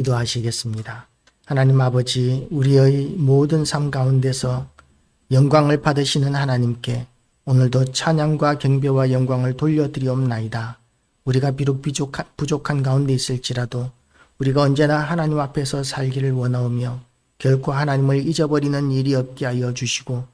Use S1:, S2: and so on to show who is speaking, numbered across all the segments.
S1: 기도하시겠습니다. 하나님 아버지, 우리의 모든 삶 가운데서 영광을 받으시는 하나님께 오늘도 찬양과 경배와 영광을 돌려드리옵나이다. 우리가 비록 부족한 가운데 있을지라도 우리가 언제나 하나님 앞에서 살기를 원하오며 결코 하나님을 잊어버리는 일이 없게 하여 주시고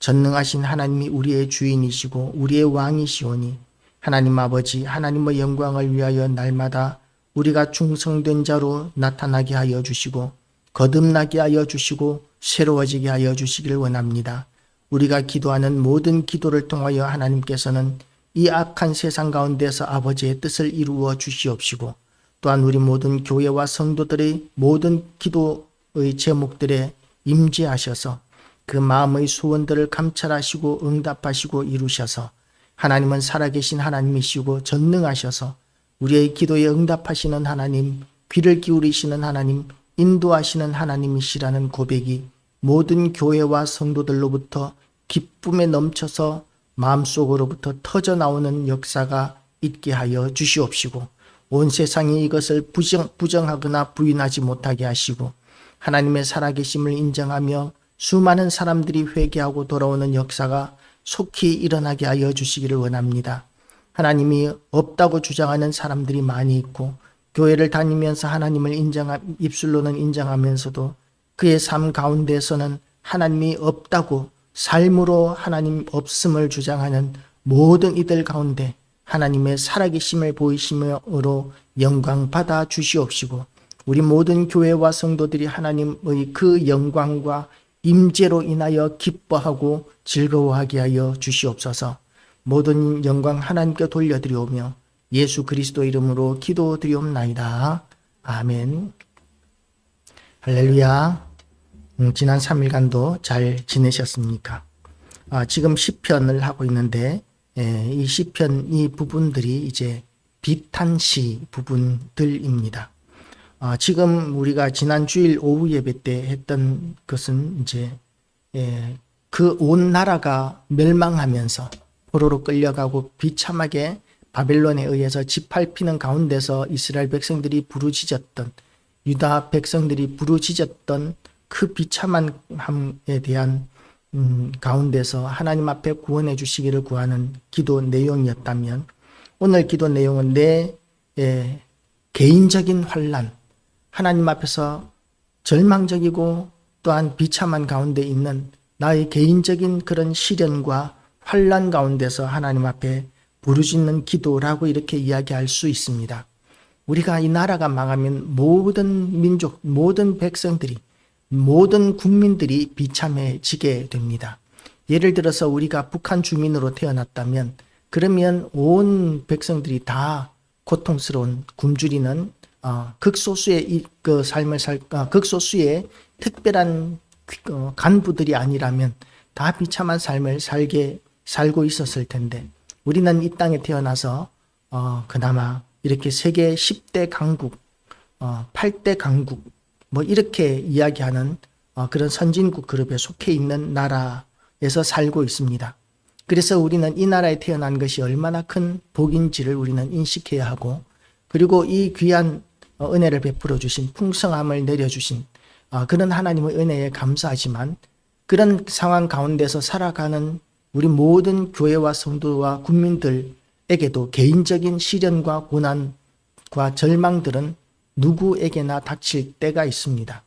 S1: 전능하신 하나님이 우리의 주인이시고 우리의 왕이시오니 하나님 아버지, 하나님의 영광을 위하여 날마다 우리가 충성된 자로 나타나게 하여 주시고 거듭나게 하여 주시고 새로워지게 하여 주시기를 원합니다. 우리가 기도하는 모든 기도를 통하여 하나님께서는 이 악한 세상 가운데서 아버지의 뜻을 이루어 주시옵시고 또한 우리 모든 교회와 성도들의 모든 기도의 제목들에 임재하셔서 그 마음의 소원들을 감찰하시고 응답하시고 이루셔서 하나님은 살아계신 하나님이시고 전능하셔서 우리의 기도에 응답하시는 하나님, 귀를 기울이시는 하나님, 인도하시는 하나님이시라는 고백이 모든 교회와 성도들로부터 기쁨에 넘쳐서 마음속으로부터 터져나오는 역사가 있게 하여 주시옵시고 온 세상이 이것을 부정하거나 부인하지 못하게 하시고 하나님의 살아계심을 인정하며 수많은 사람들이 회개하고 돌아오는 역사가 속히 일어나게 하여 주시기를 원합니다. 하나님이 없다고 주장하는 사람들이 많이 있고 교회를 다니면서 하나님을 입술로는 인정하면서도 그의 삶 가운데서는 하나님이 없다고 삶으로 하나님 없음을 주장하는 모든 이들 가운데 하나님의 살아계심을 보이심으로 영광 받아 주시옵시고 우리 모든 교회와 성도들이 하나님의 그 영광과 임재로 인하여 기뻐하고 즐거워하게 하여 주시옵소서. 모든 영광 하나님께 돌려드리오며 예수 그리스도 이름으로 기도드리옵나이다. 아멘. 할렐루야. 지난 3일간도 잘 지내셨습니까? 지금 시편을 하고 있는데 이 시편 이 부분들이 이제 비탄시 부분들입니다. 지금 우리가 지난 주일 오후 예배 때 했던 것은 이제 그 온 나라가 멸망하면서 포로로 끌려가고 비참하게 바벨론에 의해서 짓밟히는 가운데서 이스라엘 백성들이 부르짖었던 유다 백성들이 부르짖었던 그 비참함에 대한 가운데서 하나님 앞에 구원해 주시기를 구하는 기도 내용이었다면 오늘 기도 내용은 내 개인적인 환난, 하나님 앞에서 절망적이고 또한 비참한 가운데 있는 나의 개인적인 그런 시련과 환난 가운데서 하나님 앞에 부르짖는 기도라고 이렇게 이야기할 수 있습니다. 우리가 이 나라가 망하면 모든 민족, 모든 백성들이, 모든 국민들이 비참해지게 됩니다. 예를 들어서 우리가 북한 주민으로 태어났다면 그러면 온 백성들이 다 고통스러운 굶주리는 극소수의 그 삶을 극소수의 특별한 간부들이 아니라면 다 비참한 삶을 살고 있었을 텐데 우리는 이 땅에 태어나서 그나마 이렇게 세계 10대 강국, 8대 강국 뭐 이렇게 이야기하는 그런 선진국 그룹에 속해 있는 나라에서 살고 있습니다. 그래서 우리는 이 나라에 태어난 것이 얼마나 큰 복인지를 우리는 인식해야 하고 그리고 이 귀한 은혜를 베풀어 주신 풍성함을 내려주신 그런 하나님의 은혜에 감사하지만 그런 상황 가운데서 살아가는 우리 모든 교회와 성도와 국민들에게도 개인적인 시련과 고난과 절망들은 누구에게나 닥칠 때가 있습니다.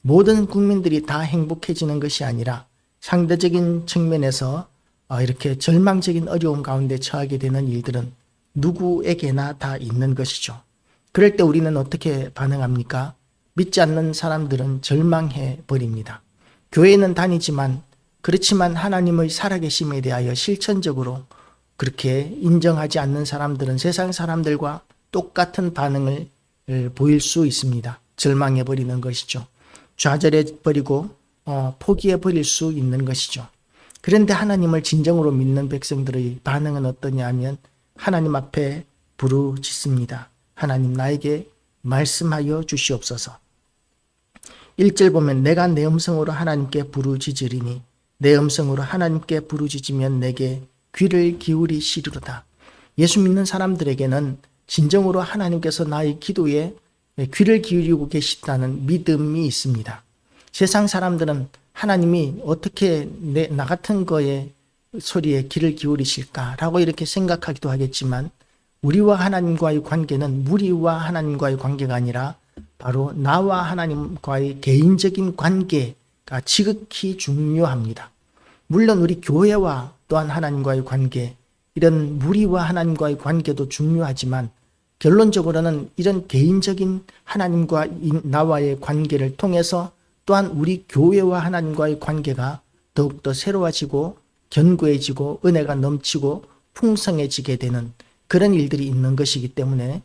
S1: 모든 국민들이 다 행복해지는 것이 아니라 상대적인 측면에서 이렇게 절망적인 어려움 가운데 처하게 되는 일들은 누구에게나 다 있는 것이죠. 그럴 때 우리는 어떻게 반응합니까? 믿지 않는 사람들은 절망해 버립니다. 교회는 다니지만 그렇지만 하나님의 살아계심에 대하여 실천적으로 그렇게 인정하지 않는 사람들은 세상 사람들과 똑같은 반응을 보일 수 있습니다. 절망해 버리는 것이죠. 좌절해 버리고 포기해 버릴 수 있는 것이죠. 그런데 하나님을 진정으로 믿는 백성들의 반응은 어떠냐 하면 하나님 앞에 부르짖습니다. 하나님 나에게 말씀하여 주시옵소서. 1절 보면 내가 내 음성으로 하나님께 부르짖으리니 내 음성으로 하나님께 부르짖으면 내게 귀를 기울이시리로다. 예수 믿는 사람들에게는 진정으로 하나님께서 나의 기도에 귀를 기울이고 계시다는 믿음이 있습니다. 세상 사람들은 하나님이 어떻게 나 같은 거에 소리에 귀를 기울이실까라고 이렇게 생각하기도 하겠지만, 우리와 하나님과의 관계는 무리와 하나님과의 관계가 아니라 바로 나와 하나님과의 개인적인 관계가 지극히 중요합니다. 물론 우리 교회와 또한 하나님과의 관계, 이런 무리와 하나님과의 관계도 중요하지만, 결론적으로는 이런 개인적인 하나님과 나와의 관계를 통해서 또한 우리 교회와 하나님과의 관계가 더욱더 새로워지고 견고해지고 은혜가 넘치고 풍성해지게 되는 그런 일들이 있는 것이기 때문에,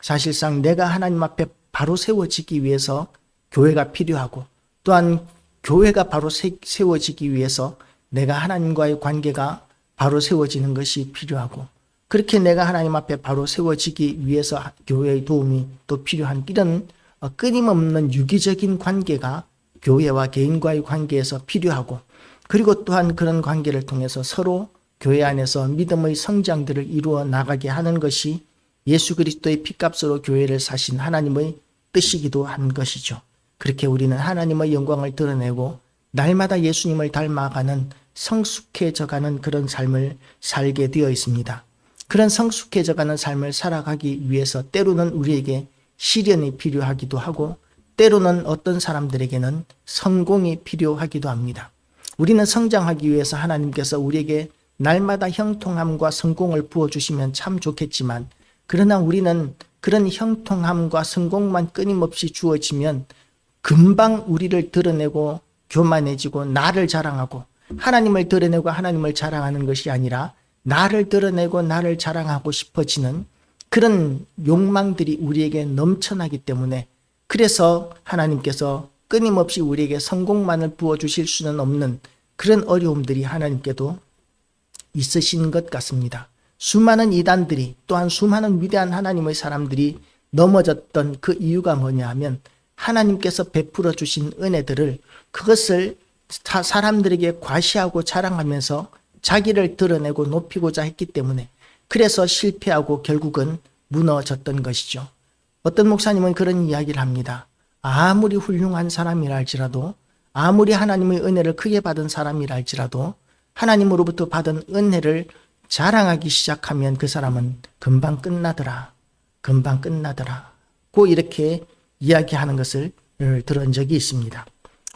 S1: 사실상 내가 하나님 앞에 바로 세워지기 위해서 교회가 필요하고, 또한 교회가 바로 세워지기 위해서 내가 하나님과의 관계가 바로 세워지는 것이 필요하고, 그렇게 내가 하나님 앞에 바로 세워지기 위해서 교회의 도움이 또 필요한 이런 끊임없는 유기적인 관계가 교회와 개인과의 관계에서 필요하고, 그리고 또한 그런 관계를 통해서 서로 교회 안에서 믿음의 성장들을 이루어 나가게 하는 것이 예수 그리스도의 피값으로 교회를 사신 하나님의 뜻이기도 한 것이죠. 그렇게 우리는 하나님의 영광을 드러내고 날마다 예수님을 닮아가는 성숙해져가는 그런 삶을 살게 되어 있습니다. 그런 성숙해져가는 삶을 살아가기 위해서 때로는 우리에게 시련이 필요하기도 하고, 때로는 어떤 사람들에게는 성공이 필요하기도 합니다. 우리는 성장하기 위해서 하나님께서 우리에게 날마다 형통함과 성공을 부어주시면 참 좋겠지만, 그러나 우리는 그런 형통함과 성공만 끊임없이 주어지면 금방 우리를 드러내고 교만해지고 나를 자랑하고, 하나님을 드러내고 하나님을 자랑하는 것이 아니라 나를 드러내고 나를 자랑하고 싶어지는 그런 욕망들이 우리에게 넘쳐나기 때문에, 그래서 하나님께서 끊임없이 우리에게 성공만을 부어주실 수는 없는 그런 어려움들이 하나님께도 있으신 것 같습니다. 수많은 이단들이, 또한 수많은 위대한 하나님의 사람들이 넘어졌던 그 이유가 뭐냐 하면, 하나님께서 베풀어 주신 은혜들을, 그것을 사람들에게 과시하고 자랑하면서 자기를 드러내고 높이고자 했기 때문에, 그래서 실패하고 결국은 무너졌던 것이죠. 어떤 목사님은 그런 이야기를 합니다. 아무리 훌륭한 사람이라 할지라도, 아무리 하나님의 은혜를 크게 받은 사람이라 할지라도 하나님으로부터 받은 은혜를 자랑하기 시작하면 그 사람은 금방 끝나더라. 금방 끝나더라. 고 이렇게 이야기하는 것을 들은 적이 있습니다.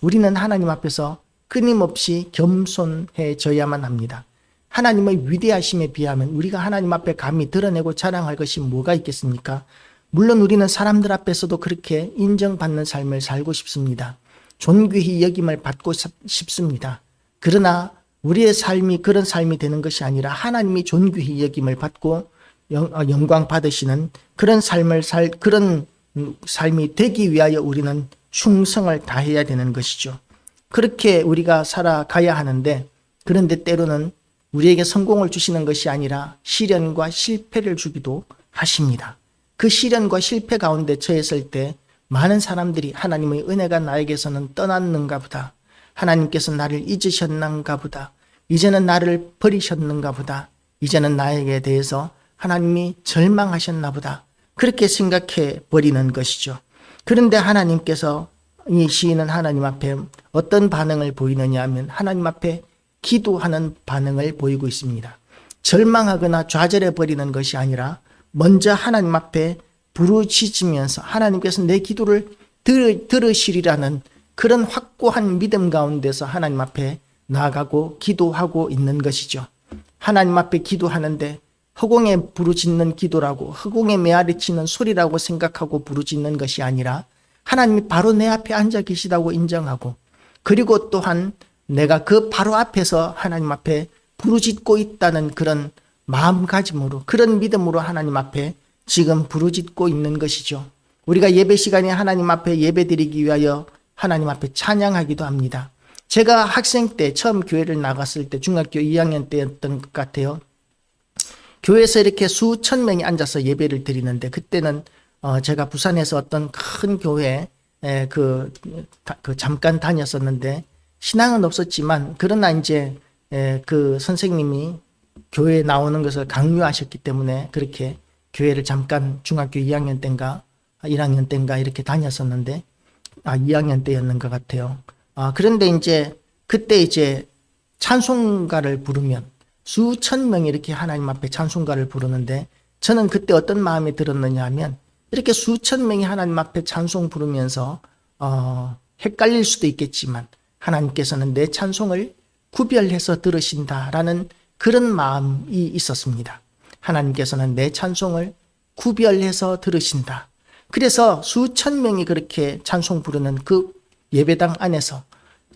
S1: 우리는 하나님 앞에서 끊임없이 겸손해져야만 합니다. 하나님의 위대하심에 비하면 우리가 하나님 앞에 감히 드러내고 자랑할 것이 뭐가 있겠습니까? 물론 우리는 사람들 앞에서도 그렇게 인정받는 삶을 살고 싶습니다. 존귀히 여김을 받고 싶습니다. 그러나 우리의 삶이 그런 삶이 되는 것이 아니라 하나님이 존귀히 여김을 받고 영광 받으시는 그런 그런 삶이 되기 위하여 우리는 충성을 다해야 되는 것이죠. 그렇게 우리가 살아가야 하는데, 그런데 때로는 우리에게 성공을 주시는 것이 아니라 시련과 실패를 주기도 하십니다. 그 시련과 실패 가운데 처했을 때 많은 사람들이 하나님의 은혜가 나에게서는 떠났는가 보다, 하나님께서 나를 잊으셨는가 보다, 이제는 나를 버리셨는가 보다, 이제는 나에게 대해서 하나님이 절망하셨나 보다, 그렇게 생각해 버리는 것이죠. 그런데 하나님께서, 이 시인은 하나님 앞에 어떤 반응을 보이느냐 하면 하나님 앞에 기도하는 반응을 보이고 있습니다. 절망하거나 좌절해 버리는 것이 아니라 먼저 하나님 앞에 부르짖으면서 하나님께서 내 기도를 들으시리라는 그런 확고한 믿음 가운데서 하나님 앞에 나아가고 기도하고 있는 것이죠. 하나님 앞에 기도하는데 허공에 부르짖는 기도라고, 허공에 메아리치는 소리라고 생각하고 부르짖는 것이 아니라 하나님이 바로 내 앞에 앉아 계시다고 인정하고, 그리고 또한 내가 그 바로 앞에서 하나님 앞에 부르짖고 있다는 그런 마음가짐으로, 그런 믿음으로 하나님 앞에 지금 부르짖고 있는 것이죠. 우리가 예배 시간에 하나님 앞에 예배드리기 위하여 하나님 앞에 찬양하기도 합니다. 제가 학생 때 처음 교회를 나갔을 때 중학교 2학년 때였던 것 같아요. 교회에서 이렇게 수천 명이 앉아서 예배를 드리는데, 그때는 제가 부산에서 어떤 큰 교회에 잠깐 다녔었는데 신앙은 없었지만, 그러나 이제 그 선생님이 교회에 나오는 것을 강요하셨기 때문에 그렇게 교회를 잠깐 중학교 2학년 때인가 1학년 때인가 이렇게 다녔었는데, 2학년 때였는 것 같아요. 그런데 이제 그때 이제 찬송가를 부르면 수천 명이 이렇게 하나님 앞에 찬송가를 부르는데, 저는 그때 어떤 마음이 들었느냐 하면, 이렇게 수천 명이 하나님 앞에 찬송 부르면서 헷갈릴 수도 있겠지만 하나님께서는 내 찬송을 구별해서 들으신다라는 그런 마음이 있었습니다. 하나님께서는 내 찬송을 구별해서 들으신다. 그래서 수천 명이 그렇게 찬송 부르는 그 예배당 안에서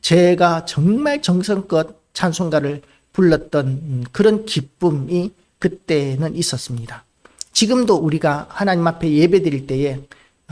S1: 제가 정말 정성껏 찬송가를 불렀던 그런 기쁨이 그때는 있었습니다. 지금도 우리가 하나님 앞에 예배 드릴 때에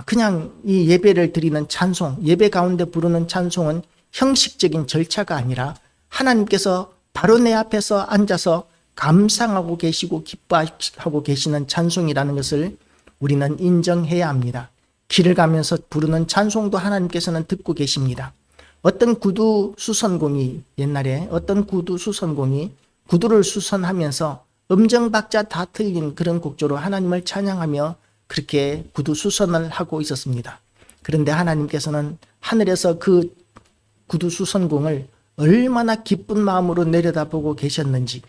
S1: 그냥 이 예배를 드리는 찬송, 예배 가운데 부르는 찬송은 형식적인 절차가 아니라 하나님께서 바로 내 앞에서 앉아서 감상하고 계시고 기뻐하고 계시는 찬송이라는 것을 우리는 인정해야 합니다. 길을 가면서 부르는 찬송도 하나님께서는 듣고 계십니다. 어떤 구두 수선공이 옛날에 어떤 구두 수선공이 구두를 수선하면서 음정박자 다 틀린 그런 곡조로 하나님을 찬양하며 그렇게 구두 수선을 하고 있었습니다. 그런데 하나님께서는 하늘에서 그 구두 수선공을 얼마나 기쁜 마음으로 내려다보고 계셨는지,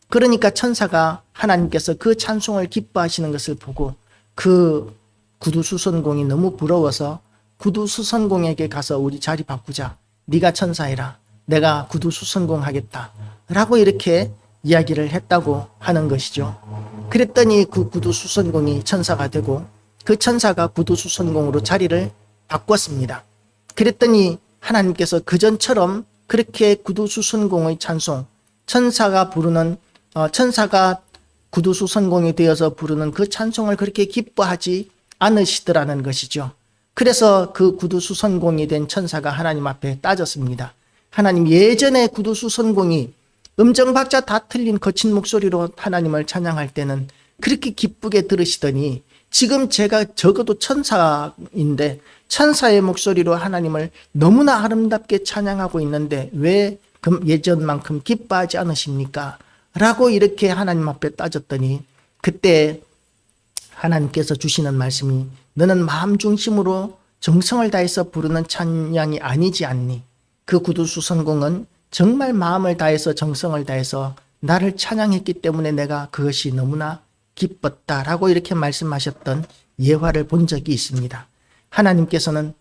S1: 그러니까 천사가 하나님께서 그 찬송을 기뻐하시는 것을 보고 그 구두 수선공이 너무 부러워서 구두 수선공에게 가서 우리 자리 바꾸자, 네가 천사해라, 내가 구두 수선공 하겠다 라고 이렇게 이야기를 했다고 하는 것이죠. 그랬더니 그 구두 수선공이 천사가 되고 그 천사가 구두 수선공으로 자리를 바꿨습니다. 그랬더니 하나님께서 그전처럼 그렇게 구두 수선공의 찬송, 천사가 구두 수선공이 되어서 부르는 그 찬송을 그렇게 기뻐하지 않으시더라는 것이죠. 그래서 그 구두 수선공이 된 천사가 하나님 앞에 따졌습니다. 하나님, 예전에 구두 수선공이 음정박자 다 틀린 거친 목소리로 하나님을 찬양할 때는 그렇게 기쁘게 들으시더니 지금 제가 적어도 천사인데 천사의 목소리로 하나님을 너무나 아름답게 찬양하고 있는데 왜 예전만큼 기뻐하지 않으십니까? 라고 이렇게 하나님 앞에 따졌더니 그때 하나님께서 주시는 말씀이, 너는 마음 중심으로 정성을 다해서 부르는 찬양이 아니지 않니? 그 구두수선공은 정말 마음을 다해서 정성을 다해서 나를 찬양했기 때문에 내가 그것이 너무나 기뻤다라고 이렇게 말씀하셨던 예화를 본 적이 있습니다. 하나님께서는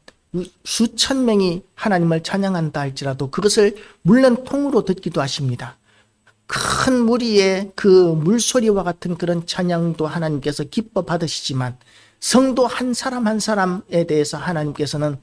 S1: 수천 명이 하나님을 찬양한다 할지라도 그것을 물론 통으로 듣기도 하십니다. 큰 무리의 그 물소리와 같은 그런 찬양도 하나님께서 기뻐 받으시지만 성도 한 사람 한 사람에 대해서 하나님께서는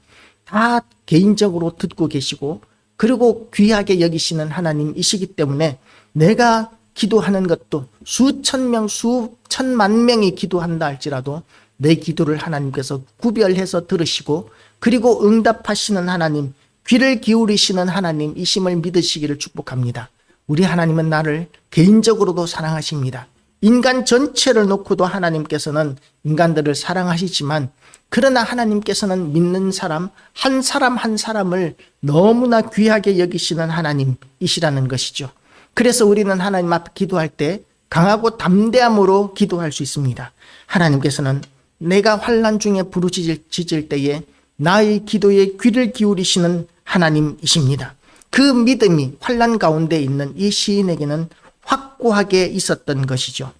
S1: 다 개인적으로 듣고 계시고 그리고 귀하게 여기시는 하나님이시기 때문에 내가 기도하는 것도 수천 명, 수천만 명이 기도한다 할지라도 내 기도를 하나님께서 구별해서 들으시고 그리고 응답하시는 하나님, 귀를 기울이시는 하나님이심을 믿으시기를 축복합니다. 우리 하나님은 나를 개인적으로도 사랑하십니다. 인간 전체를 놓고도 하나님께서는 인간들을 사랑하시지만 그러나 하나님께서는 믿는 사람 한 사람을 너무나 귀하게 여기시는 하나님이시라는 것이죠. 그래서 우리는 하나님 앞에 기도할 때 강하고 담대함으로 기도할 수 있습니다. 하나님께서는 내가 환난 중에 부르짖을 때에 나의 기도에 귀를 기울이시는 하나님이십니다. 그 믿음이 환난 가운데 있는 이 시인에게는 확고하게 있었던 것이죠.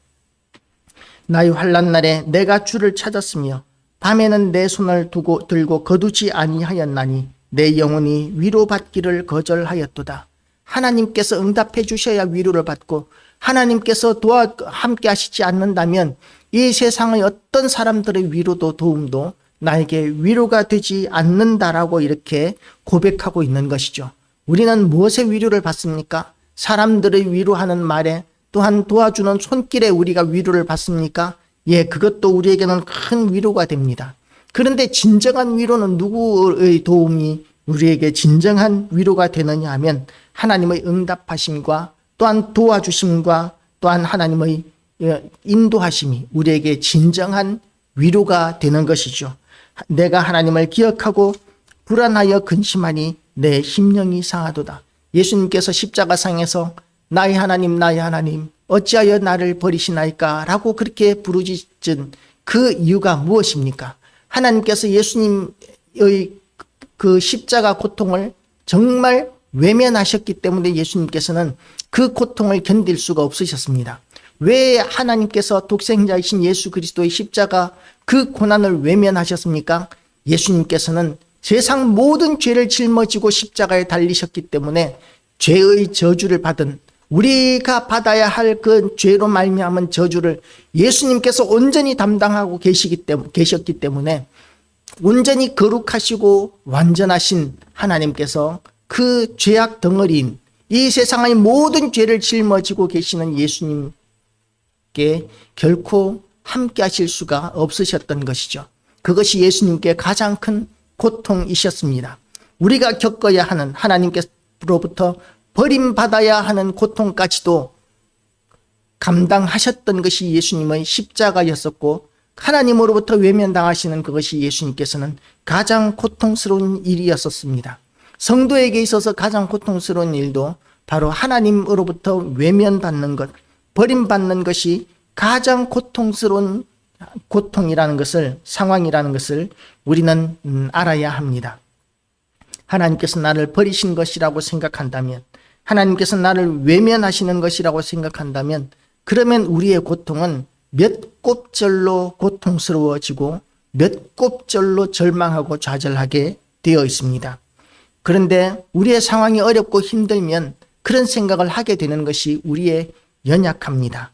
S1: 나의 환난 날에 내가 주를 찾았으며 밤에는 내 손을 들고 거두지 아니하였나니 내 영혼이 위로받기를 거절하였도다. 하나님께서 응답해 주셔야 위로를 받고 하나님께서 함께 하시지 않는다면 이 세상의 어떤 사람들의 위로도 도움도 나에게 위로가 되지 않는다라고 이렇게 고백하고 있는 것이죠. 우리는 무엇의 위로를 받습니까? 사람들의 위로하는 말에 또한 도와주는 손길에 우리가 위로를 받습니까? 예, 그것도 우리에게는 큰 위로가 됩니다. 그런데 진정한 위로는 누구의 도움이 우리에게 진정한 위로가 되느냐 하면 하나님의 응답하심과 또한 도와주심과 또한 하나님의 인도하심이 우리에게 진정한 위로가 되는 것이죠. 내가 하나님을 기억하고 불안하여 근심하니 내 심령이 상하도다. 예수님께서 십자가상에서 나의 하나님 어찌하여 나를 버리시나이까 라고 그렇게 부르짖은 그 이유가 무엇입니까? 하나님께서 예수님의 그 십자가 고통을 정말 외면하셨기 때문에 예수님께서는 그 고통을 견딜 수가 없으셨습니다. 왜 하나님께서 독생자이신 예수 그리스도의 십자가 그 고난을 외면하셨습니까? 예수님께서는 세상 모든 죄를 짊어지고 십자가에 달리셨기 때문에 죄의 저주를 받은, 우리가 받아야 할 그 죄로 말미암은 저주를 예수님께서 온전히 담당하고 계셨기 때문에 온전히 거룩하시고 완전하신 하나님께서 그 죄악 덩어리인 이 세상의 모든 죄를 짊어지고 계시는 예수님께 결코 함께 하실 수가 없으셨던 것이죠. 그것이 예수님께 가장 큰 고통이셨습니다. 우리가 겪어야 하는, 하나님께로부터 버림받아야 하는 고통까지도 감당하셨던 것이 예수님의 십자가였었고, 하나님으로부터 외면당하시는 그것이 예수님께서는 가장 고통스러운 일이었었습니다. 성도에게 있어서 가장 고통스러운 일도 바로 하나님으로부터 외면받는 것, 버림받는 것이 가장 고통스러운 고통이라는 것을, 상황이라는 것을 우리는 알아야 합니다. 하나님께서 나를 버리신 것이라고 생각한다면, 하나님께서 나를 외면하시는 것이라고 생각한다면, 그러면 우리의 고통은 몇 곱절로 고통스러워지고 몇 곱절로 절망하고 좌절하게 되어 있습니다. 그런데 우리의 상황이 어렵고 힘들면 그런 생각을 하게 되는 것이 우리의 연약함입니다.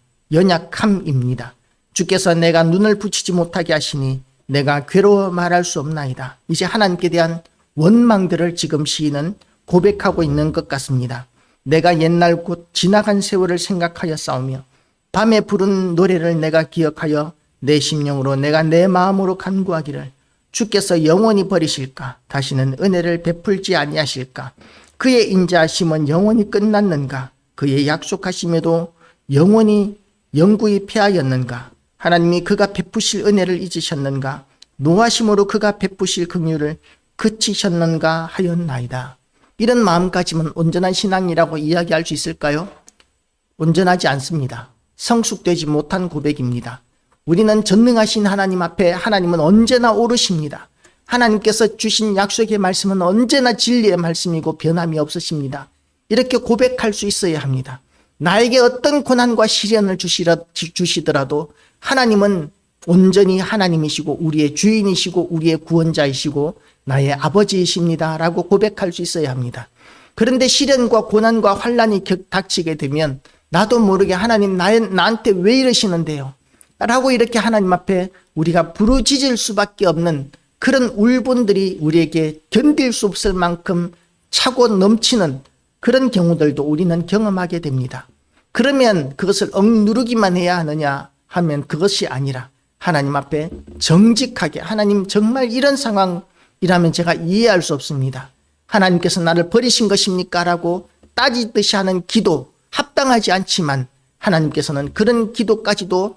S1: 주께서 내가 눈을 붙이지 못하게 하시니 내가 괴로워 말할 수 없나이다. 이제 하나님께 대한 원망들을 지금 시인은 고백하고 있는 것 같습니다. 내가 옛날 곧 지나간 세월을 생각하여 싸우며 밤에 부른 노래를 내가 기억하여 내 심령으로 내가 내 마음으로 간구하기를 주께서 영원히 버리실까? 다시는 은혜를 베풀지 아니하실까? 그의 인자하심은 영원히 끝났는가? 그의 약속하심에도 영구히 패하였는가? 하나님이 그가 베푸실 은혜를 잊으셨는가? 노하심으로 그가 베푸실 긍휼을 그치셨는가 하였나이다. 이런 마음가짐은 온전한 신앙이라고 이야기할 수 있을까요? 온전하지 않습니다. 성숙되지 못한 고백입니다. 우리는 전능하신 하나님 앞에 하나님은 언제나 오르십니다. 하나님께서 주신 약속의 말씀은 언제나 진리의 말씀이고 변함이 없으십니다. 이렇게 고백할 수 있어야 합니다. 나에게 어떤 고난과 시련을 주시더라도 하나님은 온전히 하나님이시고 우리의 주인이시고 우리의 구원자이시고 나의 아버지이십니다 라고 고백할 수 있어야 합니다. 그런데 시련과 고난과 환난이 닥치게 되면 나도 모르게 하나님 나한테 왜 이러시는데요? 라고 이렇게 하나님 앞에 우리가 부르짖을 수밖에 없는 그런 울분들이 우리에게 견딜 수 없을 만큼 차고 넘치는 그런 경우들도 우리는 경험하게 됩니다. 그러면 그것을 억누르기만 해야 하느냐 하면 그것이 아니라 하나님 앞에 정직하게, 하나님 정말 이런 상황이라면 제가 이해할 수 없습니다. 하나님께서 나를 버리신 것입니까? 라고 따지듯이 하는 기도, 합당하지 않지만 하나님께서는 그런 기도까지도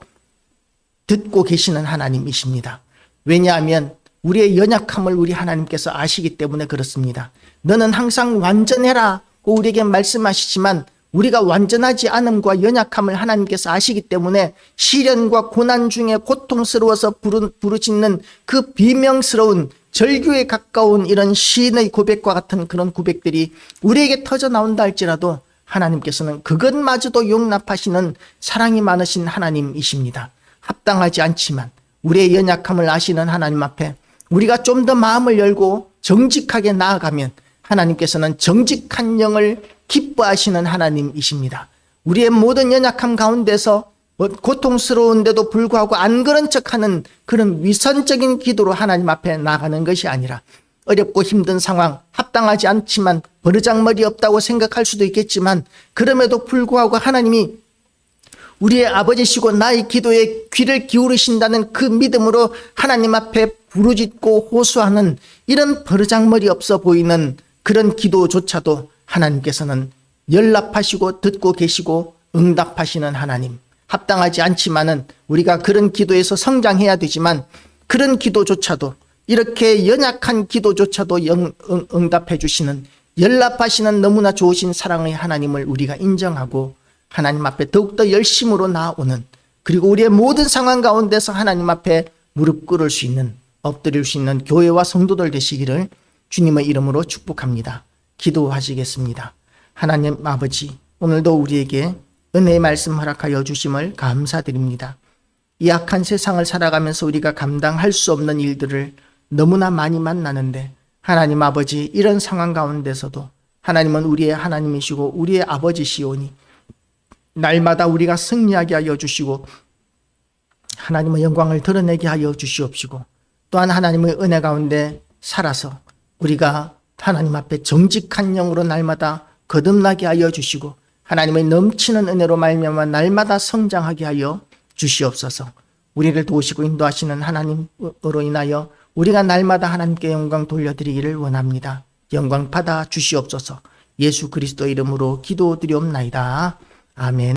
S1: 듣고 계시는 하나님이십니다. 왜냐하면 우리의 연약함을 우리 하나님께서 아시기 때문에 그렇습니다. 너는 항상 완전해라고 우리에게 말씀하시지만 우리가 완전하지 않음과 연약함을 하나님께서 아시기 때문에 시련과 고난 중에 고통스러워서 부르짖는 그 비명스러운 절규에 가까운 이런 시인의 고백과 같은 그런 고백들이 우리에게 터져 나온다 할지라도 하나님께서는 그것마저도 용납하시는 사랑이 많으신 하나님이십니다. 합당하지 않지만 우리의 연약함을 아시는 하나님 앞에 우리가 좀 더 마음을 열고 정직하게 나아가면 하나님께서는 정직한 영을 기뻐하시는 하나님이십니다. 우리의 모든 연약함 가운데서 고통스러운데도 불구하고 안 그런 척하는 그런 위선적인 기도로 하나님 앞에 나가는 것이 아니라 어렵고 힘든 상황, 합당하지 않지만 버르장머리 없다고 생각할 수도 있겠지만 그럼에도 불구하고 하나님이 우리의 아버지시고 나의 기도에 귀를 기울이신다는 그 믿음으로 하나님 앞에 부르짖고 호소하는 이런 버르장머리 없어 보이는 그런 기도조차도 하나님께서는 연락하시고 듣고 계시고 응답하시는 하나님. 합당하지 않지만은 우리가 그런 기도에서 성장해야 되지만 그런 기도조차도 이렇게 연약한 기도조차도 응답해 주시는 연락하시는 너무나 좋으신 사랑의 하나님을 우리가 인정하고 하나님 앞에 더욱더 열심으로 나아오는, 그리고 우리의 모든 상황 가운데서 하나님 앞에 무릎 꿇을 수 있는 엎드릴 수 있는 교회와 성도들 되시기를 주님의 이름으로 축복합니다. 기도하시겠습니다. 하나님 아버지, 오늘도 우리에게 은혜의 말씀 허락하여 주심을 감사드립니다. 이 악한 세상을 살아가면서 우리가 감당할 수 없는 일들을 너무나 많이 만나는데 하나님 아버지, 이런 상황 가운데서도 하나님은 우리의 하나님이시고 우리의 아버지시오니 날마다 우리가 승리하게 하여 주시고 하나님의 영광을 드러내게 하여 주시옵시고 또한 하나님의 은혜 가운데 살아서 우리가 하나님 앞에 정직한 영으로 날마다 거듭나게 하여 주시고 하나님의 넘치는 은혜로 말미암아 날마다 성장하게 하여 주시옵소서. 우리를 도우시고 인도하시는 하나님으로 인하여 우리가 날마다 하나님께 영광 돌려드리기를 원합니다. 영광 받아 주시옵소서. 예수 그리스도 이름으로 기도드리옵나이다. 아멘.